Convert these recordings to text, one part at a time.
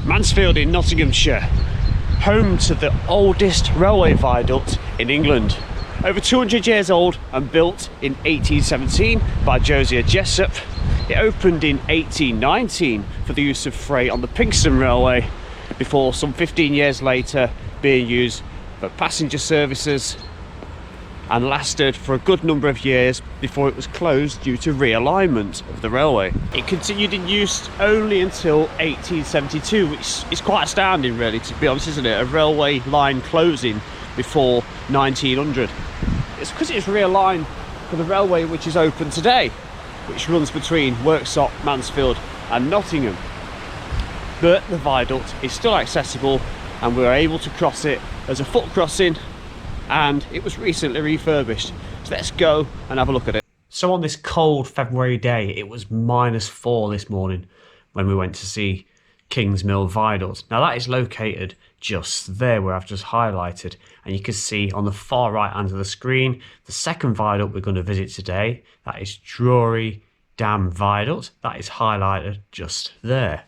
Mansfield in Nottinghamshire, home to the oldest railway viaduct in England. Over 200 years old and built in 1817 by Josiah Jessup. It opened in 1819 for the use of freight on the Pinxton Railway, before some 15 years later being used for passenger services, and lasted for a good number of years before it was closed due to realignment of the railway. It continued in use only until 1872, which is quite astounding really, to be honest, isn't it? A railway line closing before 1900. It's because it's realigned for the railway which is open today, which runs between Worksop, Mansfield and Nottingham. But the viaduct is still accessible and we were able to cross it as a foot crossing, and it was recently refurbished. So let's go and have a look at it. So on this cold February day, it was -4 this morning when we went to see Kings Mill Viaduct. Now that is located just there where I've just highlighted, and you can see on the far right hand of the screen the second viaduct we're going to visit today. That is Drury Dam Viaduct. That is highlighted just there.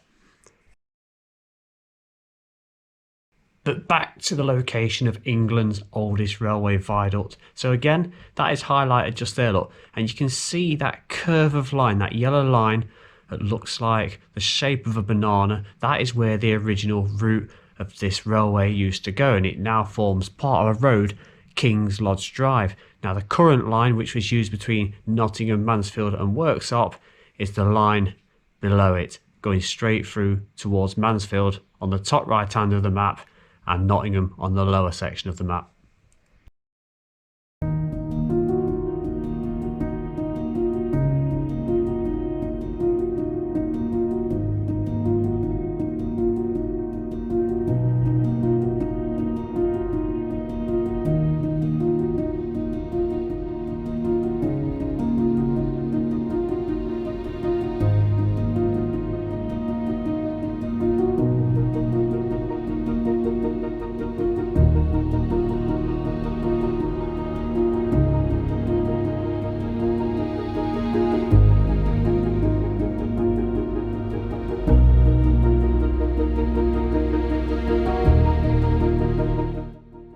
But back to the location of England's oldest railway viaduct. So again, that is highlighted just there, look, and you can see that curve of line, that yellow line that looks like the shape of a banana. That is where the original route of this railway used to go, and it now forms part of a road, King's Lodge Drive. Now the current line, which was used between Nottingham, Mansfield and Worksop, is the line below it, going straight through towards Mansfield on the top right hand of the map, and Nottingham on the lower section of the map.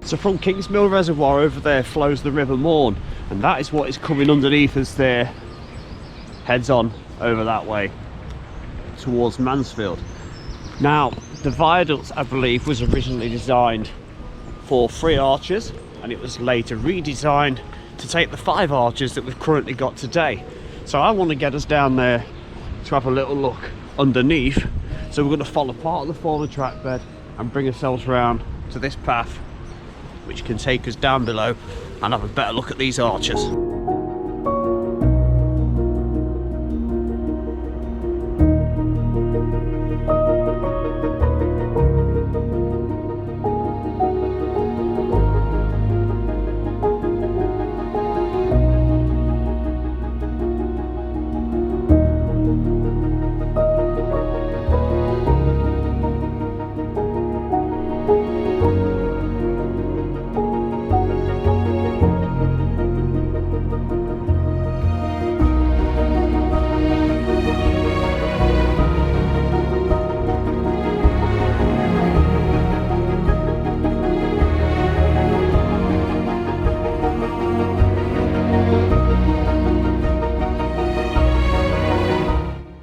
So from Kings Mill Reservoir over there flows the River Mourne, and that is what is coming underneath us there, heads on over that way towards Mansfield. Now the viaduct, I believe, was originally designed for 3 arches, and it was later redesigned to take the 5 arches that we've currently got today. So I want to get us down there to have a little look underneath. So we're going to follow part of the former track bed and bring ourselves round to this path, which can take us down below and have a better look at these arches.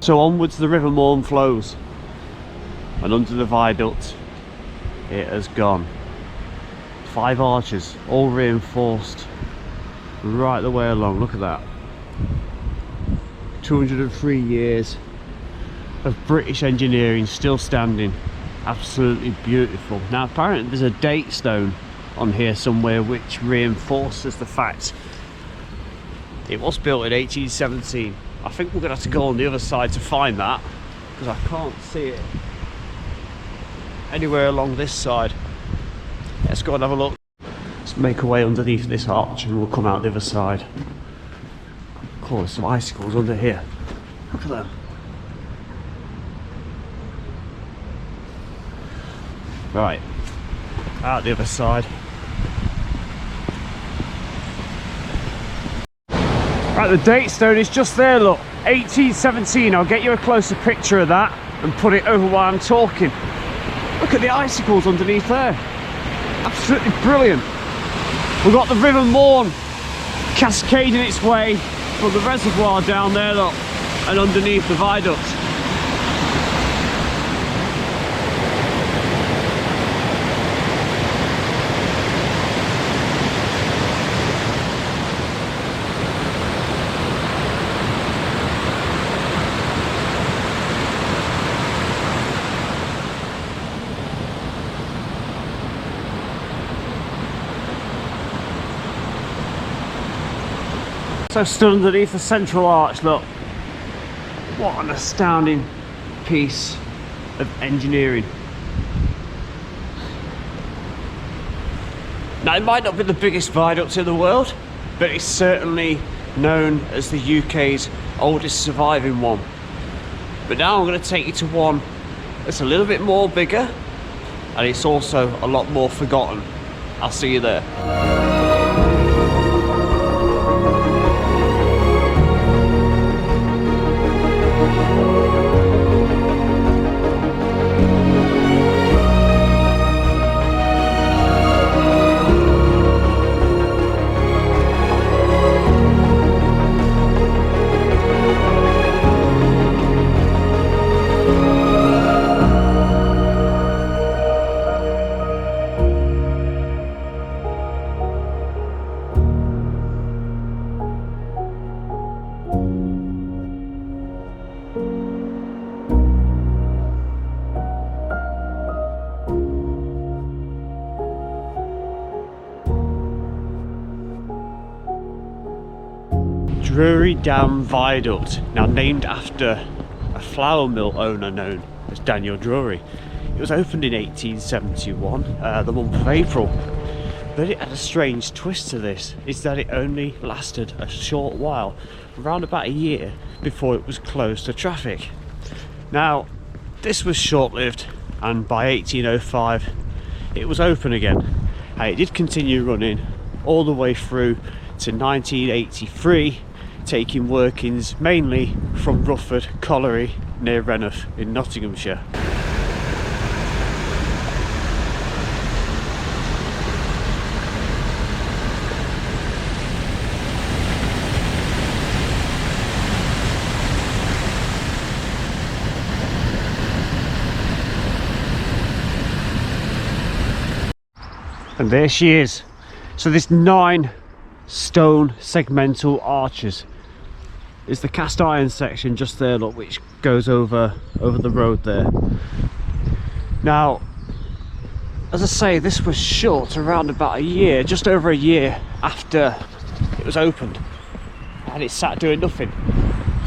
So onwards the River Mourne flows, and under the viaduct it has gone. 5 arches, all reinforced right the way along. Look at that. 203 years of British engineering still standing. Absolutely beautiful. Now apparently there's a date stone on here somewhere which reinforces the fact it was built in 1817. I think we're going to have to go on the other side to find that, because I can't see it anywhere along this side. Let's go and have a look. Let's make our way underneath this arch and we'll come out the other side. Cool, there's some icicles under here. Look at them. Right, out the other side. Right, the date stone is just there, look, 1817. I'll get you a closer picture of that and put it over while I'm talking. look at the icicles underneath there. Absolutely brilliant. We've got the River Mourne cascading its way from the reservoir down there, look, and underneath the viaduct. So stood underneath the central arch, look. What an astounding piece of engineering. Now, it might not be the biggest viaduct in the world, but it's certainly known as the UK's oldest surviving one. But now I'm going to take you to one that's a little bit more bigger, and it's also a lot more forgotten. I'll see you there. Drury Dam Viaduct, now named after a flour mill owner known as Daniel Drury. It was opened in 1871, the month of April, but it had a strange twist to this, is that it only lasted a short while, around about a year, before it was closed to traffic. Now, this was short-lived, and by 1805 it was open again, and it did continue running all the way through to 1983, taking workings mainly from Rufford Colliery near Rannoch in Nottinghamshire. And there she is. So this 9 stone segmental arches is the cast iron section just there, look, which goes over the road there. Now, as I say, this was shut around about a year, just over a year after it was opened, and it sat doing nothing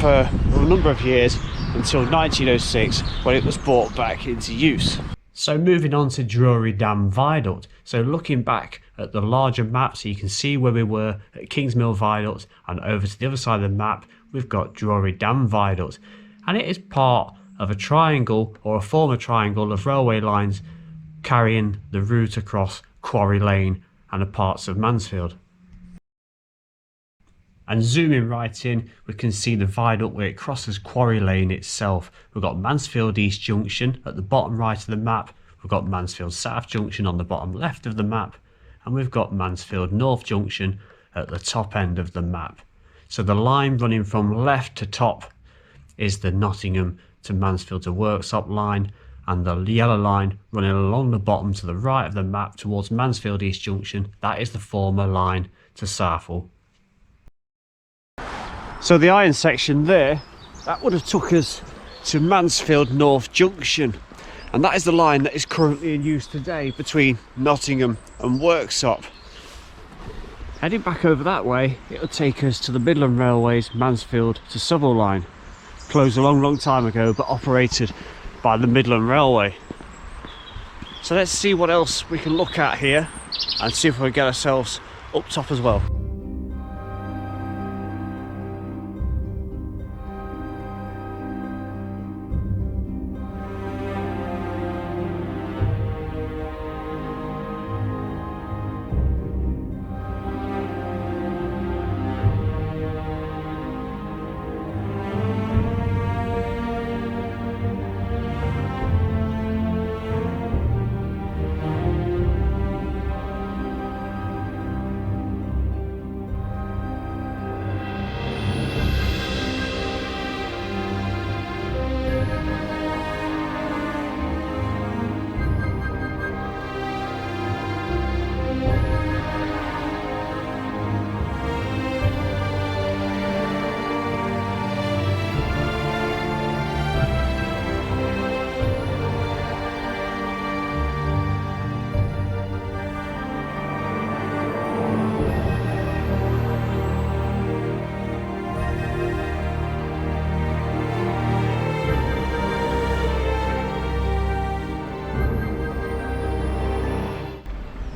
for a number of years until 1906, when it was brought back into use. So moving on to Drury Dam Viaduct. So looking back at the larger map, so you can see where we were at Kingsmill Viaduct, and over to the other side of the map we've got Drury Dam Viaduct, and it is part of a triangle, or a former triangle, of railway lines carrying the route across Quarry Lane and the parts of Mansfield. And zooming right in, we can see the viaduct where it crosses Quarry Lane itself. We've got Mansfield East Junction at the bottom right of the map, we've got Mansfield South Junction on the bottom left of the map, and we've got Mansfield North Junction at the top end of the map. So the line running from left to top is the Nottingham to Mansfield to Worksop line, and the yellow line running along the bottom to the right of the map towards Mansfield East Junction, that is the former line to Southall. So the iron section there, that would have took us to Mansfield North Junction, and that is the line that is currently in use today between Nottingham and Worksop. Heading back over that way, it'll take us to the Midland Railway's Mansfield to Southall line, closed a long time ago but operated by the Midland Railway. So let's see what else we can look at here and see if we can get ourselves up top as well.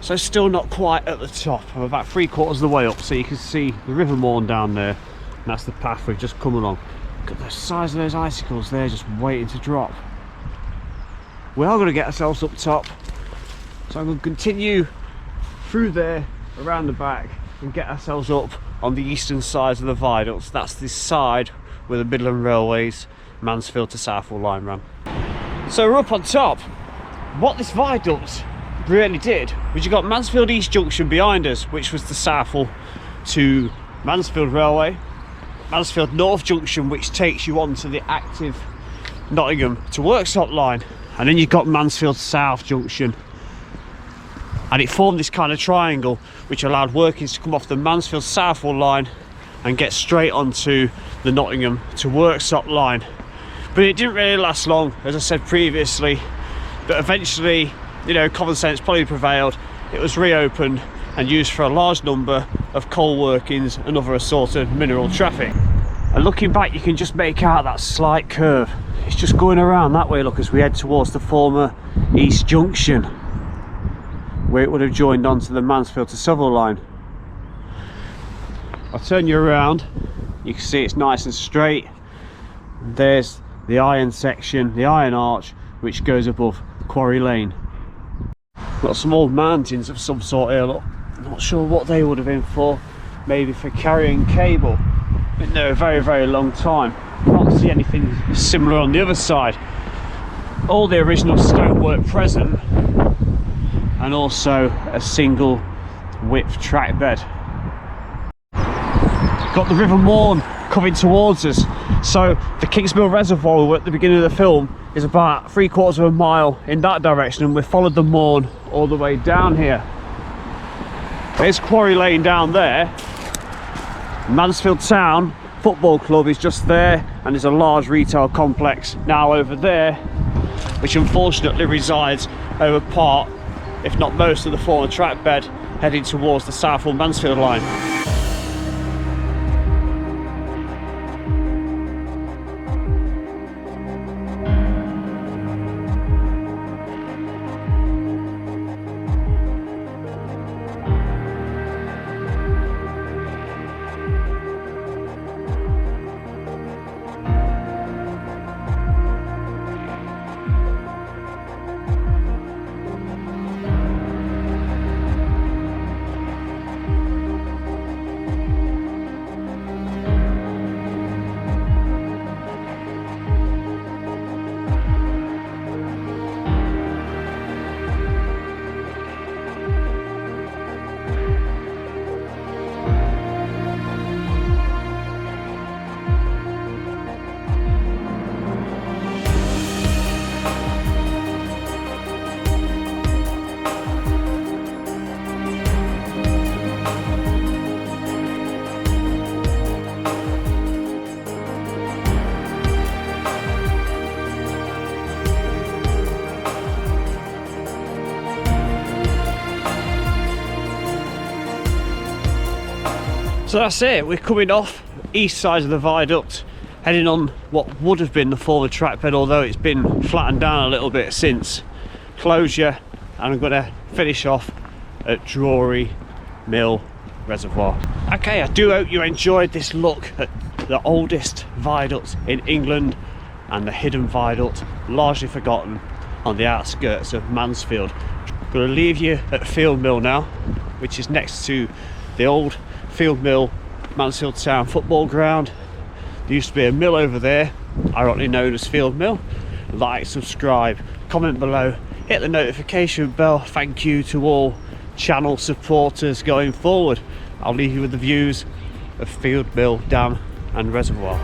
So still not quite at the top. I'm about 3/4 of the way up, so you can see the River Mourne down there, and that's the path we've just come along. Look at the size of those icicles there, just waiting to drop. We are going to get ourselves up top, so I'm going to continue through there, around the back, and get ourselves up on the eastern side of the viaducts. That's the side where the Midland Railways Mansfield to Southall line ran. So we're up on top. What this viaduct really did was you got Mansfield East Junction behind us, which was the Southall to Mansfield Railway, Mansfield North Junction, which takes you on to the active Nottingham to Worksop line, and then you've got Mansfield South Junction, and it formed this kind of triangle which allowed workings to come off the Mansfield Southall line and get straight onto the Nottingham to Worksop line. But it didn't really last long, as I said previously, but eventually, you know, common sense probably prevailed. It was reopened and used for a large number of coal workings and other assorted mineral traffic. And looking back, you can just make out that slight curve. It's just going around that way, look, as we head towards the former East Junction, where it would have joined onto the Mansfield to Southall line. I'll turn you around, you can see it's nice and straight. There's the iron section, the iron arch, which goes above Quarry Lane. Got some old mountains of some sort here, look. I'm not sure what they would have been for, maybe for carrying cable. Been there a very, very long time. Can't see anything similar on the other side. All the original stonework present, and also a single width track bed. Got the River Mourne coming towards us. So the Kingsmill Reservoir we were at the beginning of the film is about 3/4 of a mile in that direction, and we followed the Mourne all the way down here. There's Quarry Lane down there. Mansfield Town Football Club is just there, and there's a large retail complex now over there, which unfortunately resides over part, if not most, of the former track bed heading towards the Southall Mansfield line. So that's it, we're coming off east side of the viaduct, heading on what would have been the former track bed, although it's been flattened down a little bit since closure, and I'm going to finish off at Drury Mill Reservoir. Okay, I do hope you enjoyed this look at the oldest viaduct in England and the hidden viaduct, largely forgotten, on the outskirts of Mansfield. I'm going to leave you at Field Mill now, which is next to the old Field Mill Mansfield Town football ground. There used to be a mill over there, ironically known as Field Mill. Like, subscribe, comment below, hit the notification bell. Thank you to all channel supporters going forward. I'll leave you with the views of Field Mill Dam and Reservoir.